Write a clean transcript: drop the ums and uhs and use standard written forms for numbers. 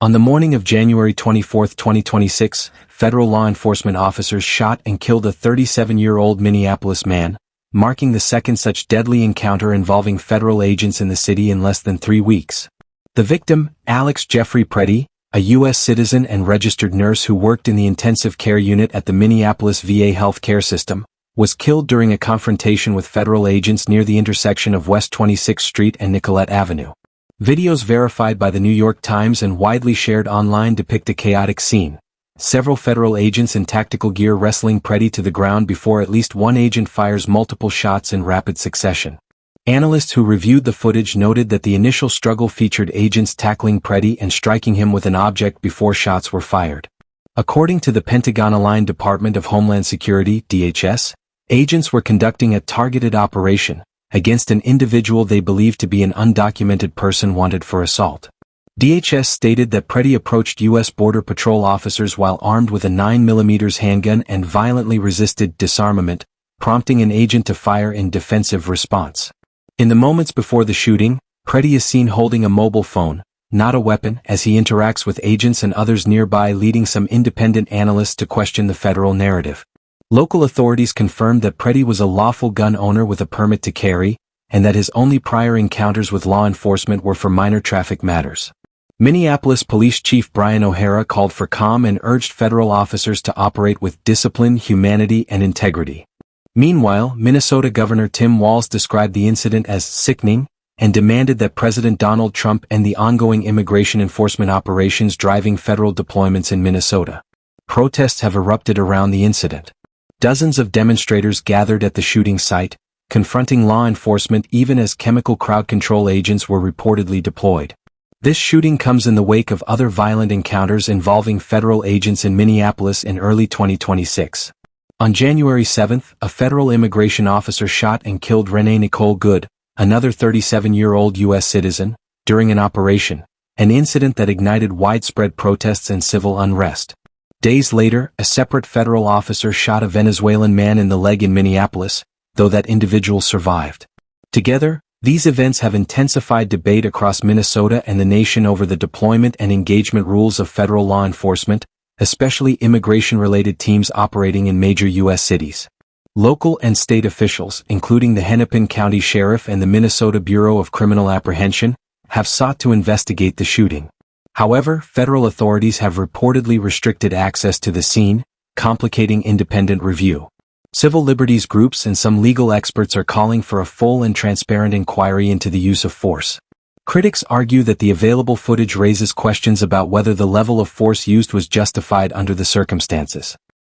On the morning of January 24, 2026, federal law enforcement officers shot and killed a 37-year-old Minneapolis man, marking the second such deadly encounter involving federal agents in the city in less than 3 weeks. The victim, Alex Jeffrey Preddy, a U.S. citizen and registered nurse who worked in the intensive care unit at the Minneapolis VA health care system, was killed during a confrontation with federal agents near the intersection of West 26th Street and Nicollet Avenue. Videos verified by the New York Times and widely shared online depict a chaotic scene. Several federal agents in tactical gear wrestling Preddy to the ground before at least one agent fires multiple shots in rapid succession. Analysts who reviewed the footage noted that the initial struggle featured agents tackling Preddy and striking him with an object before shots were fired. According to the Pentagon-aligned Department of Homeland Security (DHS), agents were conducting a targeted operation against an individual they believed to be an undocumented person wanted for assault. DHS stated that Preddy approached U.S. Border Patrol officers while armed with a 9mm handgun and violently resisted disarmament, prompting an agent to fire in defensive response. In the moments before the shooting, Preddy is seen holding a mobile phone, not a weapon, as he interacts with agents and others nearby, leading some independent analysts to question the federal narrative. Local authorities confirmed that Preddy was a lawful gun owner with a permit to carry, and that his only prior encounters with law enforcement were for minor traffic matters. Minneapolis Police Chief Brian O'Hara called for calm and urged federal officers to operate with discipline, humanity, and integrity. Meanwhile, Minnesota Governor Tim Walz described the incident as sickening and demanded that President Donald Trump end the ongoing immigration enforcement operations driving federal deployments in Minnesota. Protests have erupted around the incident. Dozens of demonstrators gathered at the shooting site, confronting law enforcement even as chemical crowd control agents were reportedly deployed. This shooting comes in the wake of other violent encounters involving federal agents in Minneapolis in early 2026. On January 7, a federal immigration officer shot and killed Renee Nicole Good, another 37-year-old U.S. citizen, during an operation, an incident that ignited widespread protests and civil unrest. Days later, a separate federal officer shot a Venezuelan man in the leg in Minneapolis, though that individual survived. Together, these events have intensified debate across Minnesota and the nation over the deployment and engagement rules of federal law enforcement, especially immigration-related teams operating in major U.S. cities. Local and state officials, including the Hennepin County Sheriff and the Minnesota Bureau of Criminal Apprehension, have sought to investigate the shooting. However, federal authorities have reportedly restricted access to the scene, complicating independent review. Civil liberties groups and some legal experts are calling for a full and transparent inquiry into the use of force. Critics argue that the available footage raises questions about whether the level of force used was justified under the circumstances.